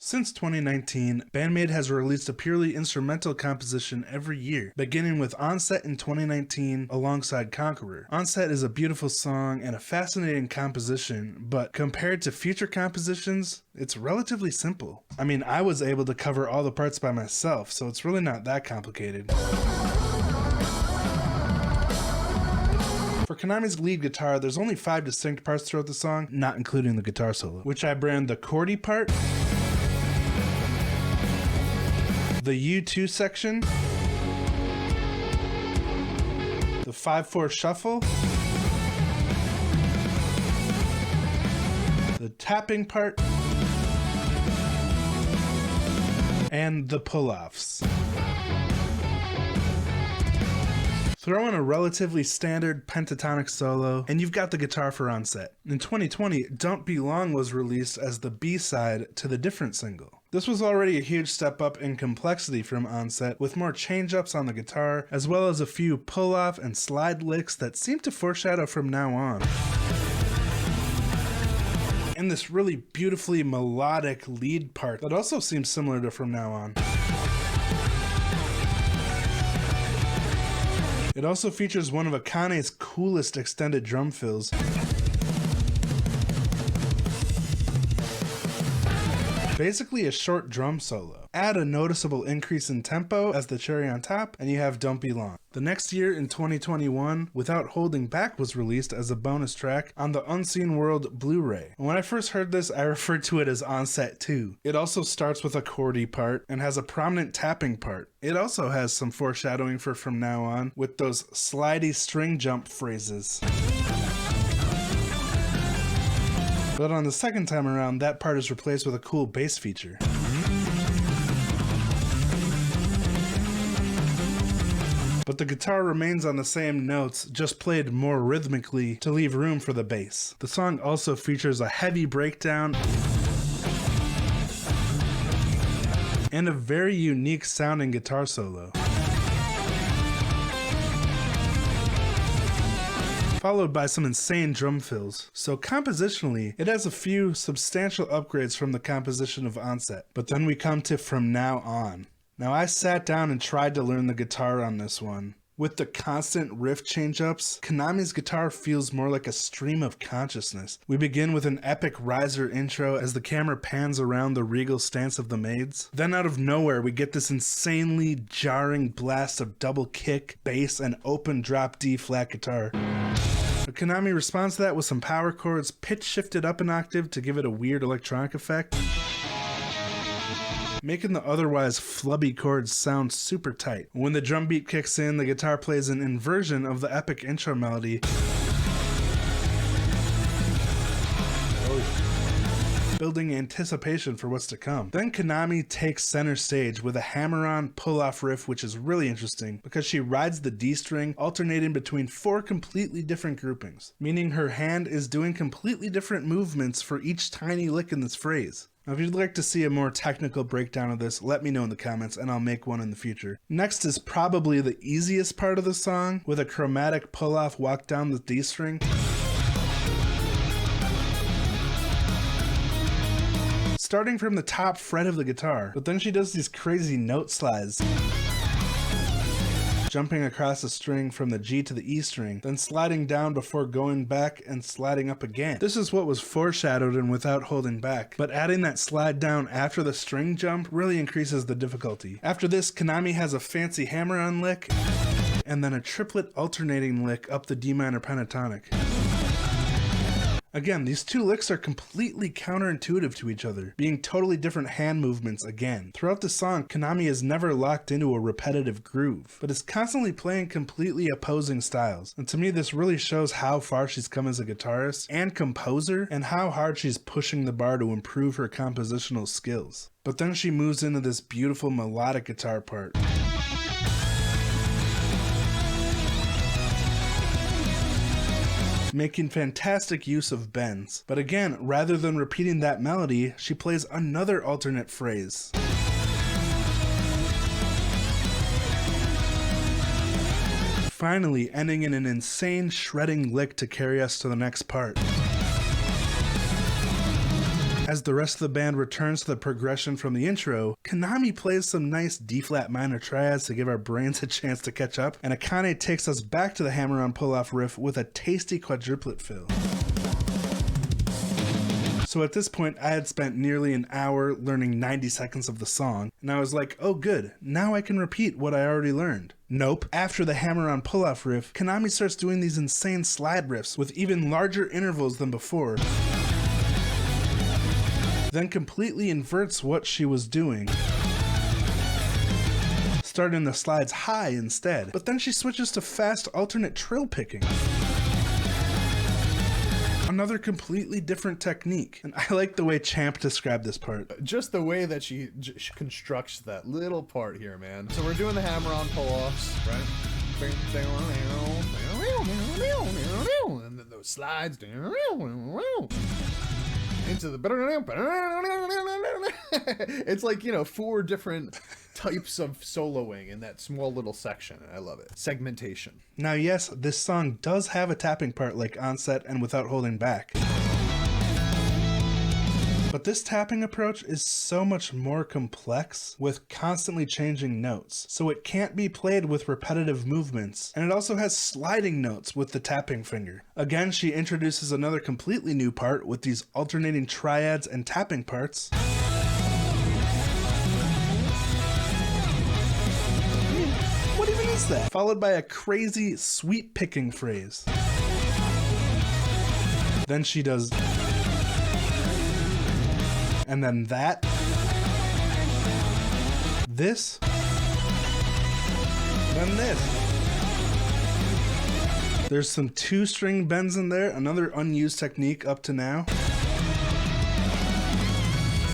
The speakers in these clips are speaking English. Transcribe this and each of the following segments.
Since 2019, BAND-MAID has released a purely instrumental composition every year, beginning with Onset in 2019 alongside Conqueror. Onset is a beautiful song and a fascinating composition, but compared to future compositions, it's relatively simple. I mean, I was able to cover all the parts by myself, so it's really not that complicated. For KANAMI's lead guitar, there's only 5 distinct parts throughout the song, not including the guitar solo, which I brand the chordy part, the U2 section, the 5/4 shuffle, the tapping part, and the pull-offs. Throw in a relatively standard pentatonic solo, and you've got the guitar for Onset. In 2020, Don't Be Long was released as the B-side to the different single. This was already a huge step up in complexity from Onset, with more change-ups on the guitar, as well as a few pull-off and slide licks that seem to foreshadow From Now On. And this really beautifully melodic lead part that also seems similar to From Now On. It also features one of Akane's coolest extended drum fills. Basically a short drum solo. Add a noticeable increase in tempo as the cherry on top, and you have Don't Be Long. The next year, in 2021, Without Holding Back was released as a bonus track on the Unseen World Blu-ray. When I first heard this, I referred to it as Onset 2. It also starts with a chordy part and has a prominent tapping part. It also has some foreshadowing for From Now On with those slidey string jump phrases. But on the second time around, that part is replaced with a cool bass feature. But the guitar remains on the same notes, just played more rhythmically to leave room for the bass. The song also features a heavy breakdown and a very unique sounding guitar solo, followed by some insane drum fills. So compositionally, it has a few substantial upgrades from the composition of Onset. But then we come to From Now On. Now I sat down and tried to learn the guitar on this one. With the constant riff change-ups, KANAMI's guitar feels more like a stream of consciousness. We begin with an epic riser intro as the camera pans around the regal stance of the maids. Then out of nowhere, we get this insanely jarring blast of double kick, bass, and open drop D flat guitar. KANAMI responds to that with some power chords, pitch shifted up an octave to give it a weird electronic effect, making the otherwise flubby chords sound super tight. When the drum beat kicks in, the guitar plays an inversion of the epic intro melody, building anticipation for what's to come. Then KANAMI takes center stage with a hammer-on pull-off riff, which is really interesting because she rides the D string, alternating between 4 completely different groupings, meaning her hand is doing completely different movements for each tiny lick in this phrase. Now, if you'd like to see a more technical breakdown of this, let me know in the comments and I'll make one in the future. Next is probably the easiest part of the song, with a chromatic pull-off walk down the D string. Starting from the top fret of the guitar, but then she does these crazy note slides, jumping across a string from the G to the E string, then sliding down before going back and sliding up again. This is what was foreshadowed in Without Holding Back, but adding that slide down after the string jump really increases the difficulty. After this, KANAMI has a fancy hammer-on lick, and then a triplet alternating lick up the D minor pentatonic. Again, these 2 licks are completely counterintuitive to each other, being totally different hand movements again. Throughout the song, KANAMI is never locked into a repetitive groove, but is constantly playing completely opposing styles. And to me, this really shows how far she's come as a guitarist and composer, and how hard she's pushing the bar to improve her compositional skills. But then she moves into this beautiful melodic guitar part, making fantastic use of bends. But again, rather than repeating that melody, she plays another alternate phrase. Finally, ending in an insane shredding lick to carry us to the next part. As the rest of the band returns to the progression from the intro, Kanami plays some nice D-flat minor triads to give our brains a chance to catch up, and Akane takes us back to the hammer-on pull-off riff with a tasty quadruplet fill. So at this point, I had spent nearly an hour learning 90 seconds of the song, and I was like, oh good, now I can repeat what I already learned. Nope. After the hammer-on pull-off riff, Kanami starts doing these insane slide riffs with even larger intervals than before, then completely inverts what she was doing, starting the slides high instead, but then she switches to fast alternate trill picking. Another completely different technique, and I like the way Champ described this part. Just the way that she constructs that little part here, man. So we're doing the hammer-on pull-offs, right? And then those slides into the it's like, you know, 4 different types of soloing in that small little section. I love it. Segmentation. Now yes, this song does have a tapping part like Onset and Without Holding Back, but this tapping approach is so much more complex with constantly changing notes, so it can't be played with repetitive movements, and it also has sliding notes with the tapping finger. Again, she introduces another completely new part with these alternating triads and tapping parts. What even is that? Followed by a crazy sweep picking phrase. Then she does, and then that, this, then this. There's some 2-string bends in there, another unused technique up to now.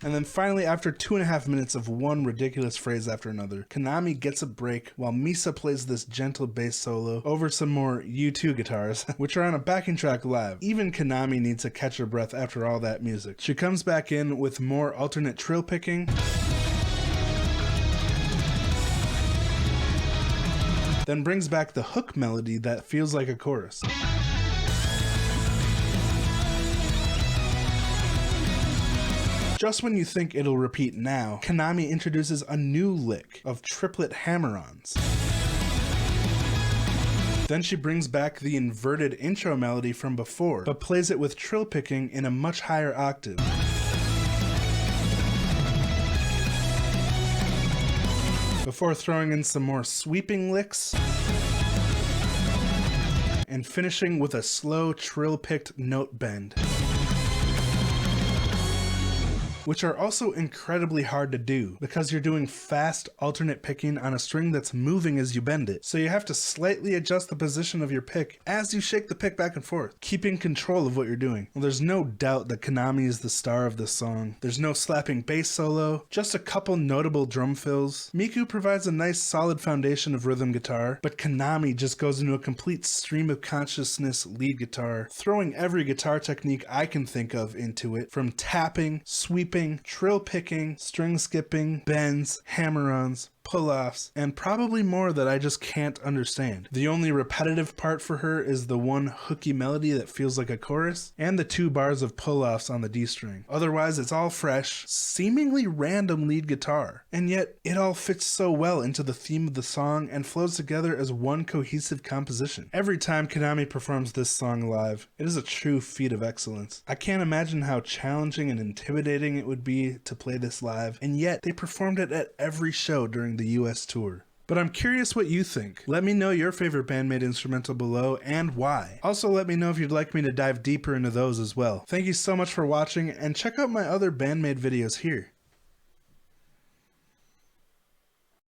And then finally, after 2.5 minutes of one ridiculous phrase after another, Kanami gets a break while Misa plays this gentle bass solo over some more U2 guitars, which are on a backing track live. Even Kanami needs to catch her breath after all that music. She comes back in with more alternate trill picking, then brings back the hook melody that feels like a chorus. Just when you think it'll repeat now, Kanami introduces a new lick of triplet hammer-ons. Then she brings back the inverted intro melody from before, but plays it with trill picking in a much higher octave. Before throwing in some more sweeping licks, and finishing with a slow trill-picked note bend, which are also incredibly hard to do because you're doing fast alternate picking on a string that's moving as you bend it. So you have to slightly adjust the position of your pick as you shake the pick back and forth, keeping control of what you're doing. Well, there's no doubt that Kanami is the star of this song. There's no slapping bass solo, just a couple notable drum fills. Miku provides a nice solid foundation of rhythm guitar, but Kanami just goes into a complete stream of consciousness lead guitar, throwing every guitar technique I can think of into it, from tapping, sweeping, trill picking, string skipping, bends, hammer-ons, pull-offs, and probably more that I just can't understand. The only repetitive part for her is the one hooky melody that feels like a chorus, and the 2 bars of pull-offs on the D string. Otherwise, it's all fresh, seemingly random lead guitar, and yet it all fits so well into the theme of the song and flows together as one cohesive composition. Every time Kanami performs this song live, it is a true feat of excellence. I can't imagine how challenging and intimidating it would be to play this live, and yet they performed it at every show during the US tour. But I'm curious what you think. Let me know your favorite BAND-MAID instrumental below and why. Also let me know if you'd like me to dive deeper into those as well. Thank you so much for watching, and check out my other BAND-MAID videos here.